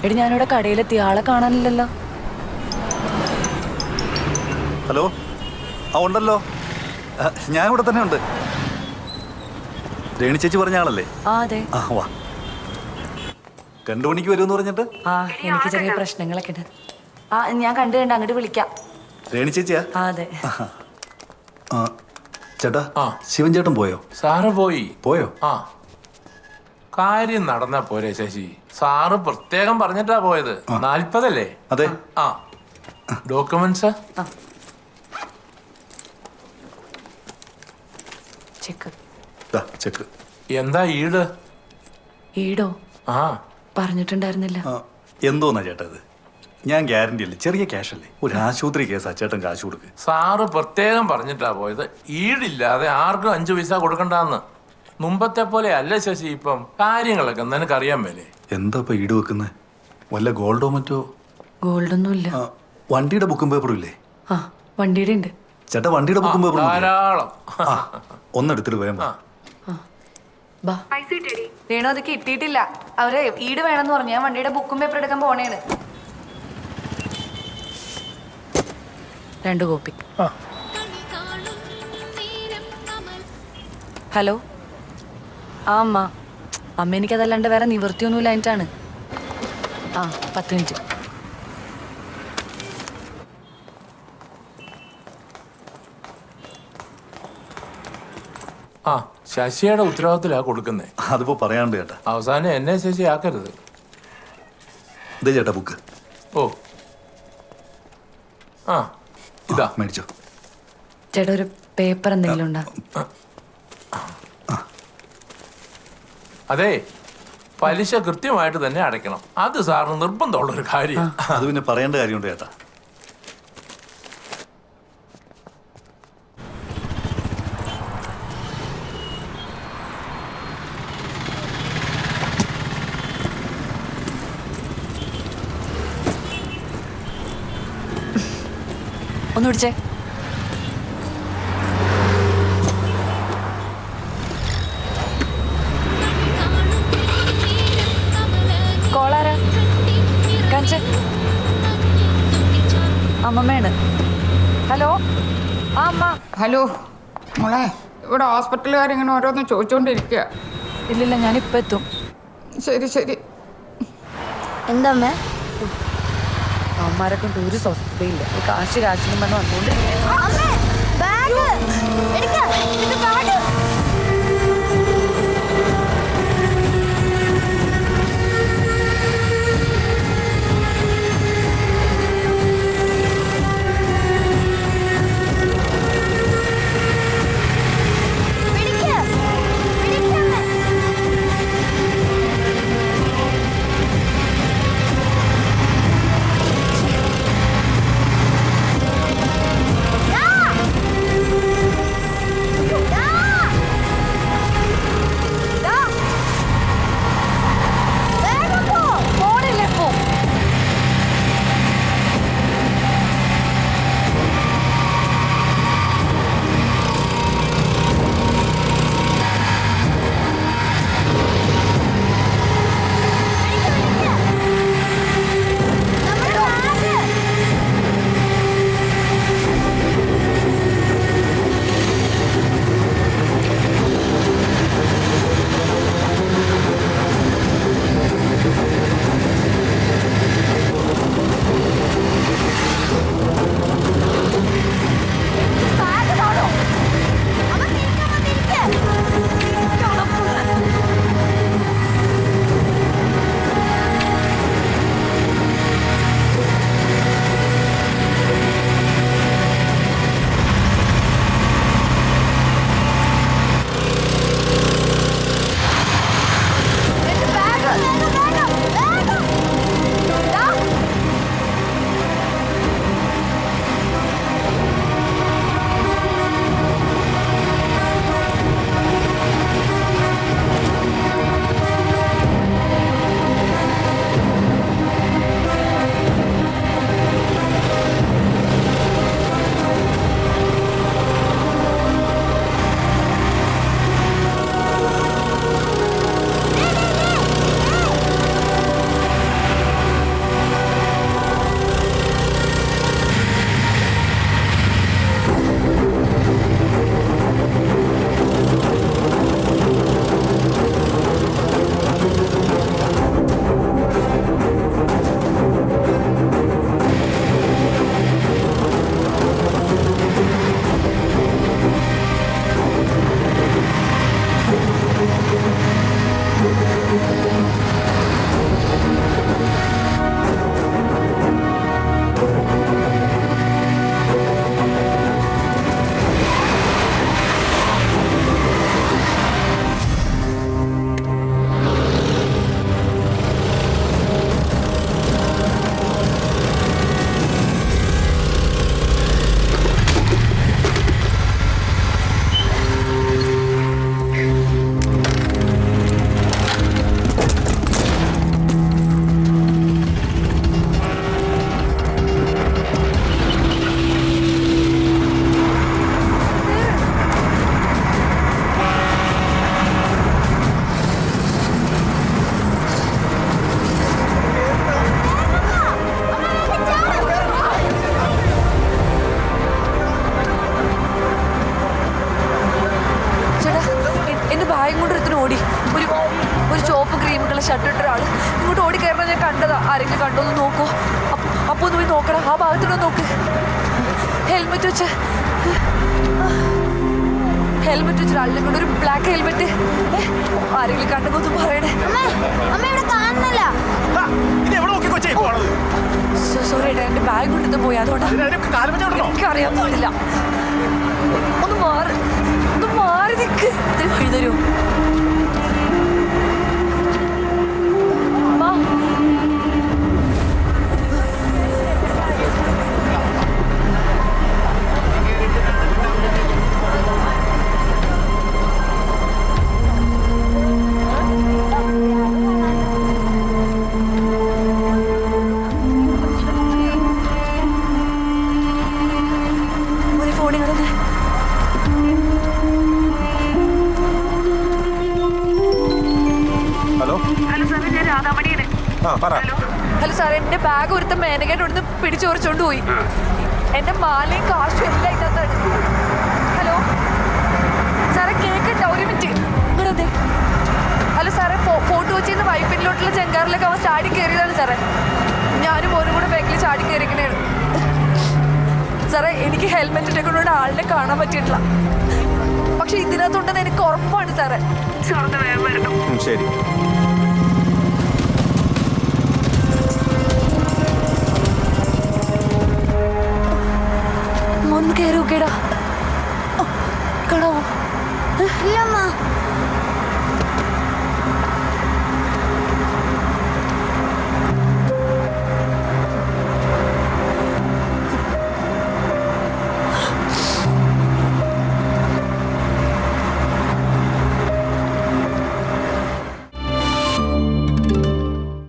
എടി ഞാനിവിടെ കടയിലെത്തി, ആളെ കാണാനില്ലല്ലോ. ഹലോ, ആ ഉണ്ടല്ലോ, ഞാൻ ഇവിടെ തന്നെ ഉണ്ട്. രേണി ചേച്ചി പറഞ്ഞ ആളല്ലേ? ആ അതെ. ആ വാ, 2 മണിക്ക് വരുമെന്ന് പറഞ്ഞിട്ട്. ആ എനിക്ക് ചെറിയ പ്രശ്നങ്ങളൊക്കെ ഉണ്ട്. ആ ഞാൻ കണ്ടു അങ്ങോട്ട് വിളിക്കാം. രേണി ചേച്ചിയാ? ആ അതെ. ചേട്ടാ, ശിവൻ ചേട്ടൻ പോയോ? സാറ് പോയോ? ആ, കാര്യം നടന്നാ പോരെ ശശി. സാറ് പ്രത്യേകം പറഞ്ഞിട്ടാ പോയത്. 40 അല്ലേ? അതെ. ആ, ഡോക്യുമെന്റ്സ് ചെക്ക്. ചെക്ക്. എന്താ ഈട്? ഈടോ? ആ, പറഞ്ഞിട്ടുണ്ടായിരുന്നില്ല. എന്തോന്നാ ചേട്ടാ ഇത്? ഞാൻ ഗ്യാരണ്ടി അല്ലേ, ചെറിയ ക്യാഷ് അല്ലേ, ഒരു ആശുപത്രി കേസാ, ചേട്ടൻ കാശ് കൊടുക്ക്. സാറ് പ്രത്യേകം പറഞ്ഞിട്ടാ പോയത്, ഈടില്ലാതെ ആർക്കും 5 പൈസ കൊടുക്കണ്ടെന്ന്. മുമ്പത്തെ പോലെ അല്ല ശശി ഇപ്പം കാര്യങ്ങളൊക്കെ നിനക്കറിയാൻ മേലേ. എന്താ ഇപ്പൊ ഈട് വെക്കുന്നത്? വല്ല ഗോൾഡോ മറ്റോ? ഗോൾഡൊന്നും ഇല്ല. വണ്ടിയുടെ ബുക്കും പേപ്പറും ഇല്ലേ? ആ വണ്ടിയുടെ ഉണ്ട് ചേട്ടാ, വണ്ടിയുടെ ബുക്കും പേപ്പറും ധാരാളം. ഒന്നെടുത്തിട്ട് വേഗം വാ. രേണു അത് കിട്ടിയിട്ടില്ല. അവര് ഈട് വേണമെന്ന് പറഞ്ഞു. ഞാൻ വണ്ടിയുടെ ബുക്കും പേപ്പർ എടുക്കാൻ പോണേണ്. 2 കോപ്പി. ഹലോ. ആ അമ്മ എനിക്കതല്ലാണ്ട് വേറെ നിവൃത്തിയൊന്നുമില്ല എന്നിട്ടാണ്. ആ 10 മിനിറ്റ്. ആ, ശശിയുടെ ഉത്തരവാദിത്തത്തിലാ കൊടുക്കുന്നേ. അതിപ്പോ പറയാണ്ട് ചേട്ടാ. അവസാനം എന്നെ ശശി ആക്കരുത്. ഇതേ ചേട്ടാ ബുക്ക്. ഓ ആ, ഇതാ മേടിച്ചോ. ചേട്ടാ ഒരു പേപ്പർ എന്തെങ്കിലും ഉണ്ടോ? അതെ, പലിശ കൃത്യമായിട്ട് തന്നെ അടയ്ക്കണം. അത് സാറിന് നിർബന്ധമുള്ളൊരു കാര്യം. അത് പിന്നെ പറയേണ്ട കാര്യമുണ്ട് ചേട്ടാ. ഒന്ന് പിടിച്ചേ. കോളാരാ? കാണിച്ചേ. അമ്മമ്മയാണ്. ഹലോ. ആ അമ്മ. ഹലോ മോളെ, ഇവിടെ ഹോസ്പിറ്റലുകാരിങ്ങനെ ഓരോന്ന് ചോദിച്ചുകൊണ്ടിരിക്കുക. ഇല്ലില്ല, ഞാനിപ്പോൾ എത്തും. ശരി ശരി. എന്താമ്മേ? അമ്മമാരെ കൊണ്ട് ഒരു സ്വസ്ഥതയില്ല. ഈ കാശിനും പറഞ്ഞ് വന്നുകൊണ്ടിരിക്കുക. കണ്ടതാ. ആരെങ്കിലും കണ്ടോന്ന് നോക്കൂ. അപ്പൊ ഒന്ന് പോയി നോക്കണം. ആ ഭാഗത്തൂടെ നോക്ക്. ഹെൽമെറ്റ് വെച്ച് അല്ലെങ്കിൽ ഒരു ബ്ലാക്ക് ഹെൽമെറ്റ്. ആരെങ്കിലും കണ്ടെന്നൊന്നും പറയണേ. അമ്മ ഇവിടെ കാണുന്നില്ല. സോറി ഏട്ടാ, എന്റെ ബാഗ് കൊണ്ടു പോയി. അതുകൊണ്ടാണ് എനിക്കറിയാൻ പാടില്ല. ഒന്ന് മാറി നിൽക്ക്. ഇത്തിരി വഴി തരൂ. ഹലോ സാർ, എന്റെ ബാഗ് ഒരുത്ത മേനകേട്ട് ഇവിടുന്ന് പിടിച്ചോറിച്ചോണ്ട് പോയി. എന്റെ മാലയും കാശും എല്ലാം ഇല്ലാത്തതാണ്. ഹലോ സാറേ, കേക്കട്ട ഒരു മിനിറ്റ്. ഇങ്ങോട്ടേ. ഹലോ സാറേ, ഫോട്ടോ വെച്ചിരുന്ന വൈപ്പിനിലോട്ടുള്ള ചെങ്കാറിലേക്ക് അവൻ ചാടി കയറിയതാണ് സാറേ. ഞാനും ഓരും കൂടെ ബാക്കിൽ ചാടി കയറിക്കണേണ് സാറേ. എനിക്ക് ഹെൽമെറ്റ് ഇട്ടേക്കൊണ്ട് ആളിനെ കാണാൻ പറ്റിയിട്ടില്ല. പക്ഷെ ഇതിനകത്തുണ്ടെന്ന് എനിക്ക് ഉറപ്പാണ് സാറേ. സാറിന് വേഗം വരണം. ശരി. ഒന്ന് കയറി നോക്കേടാ.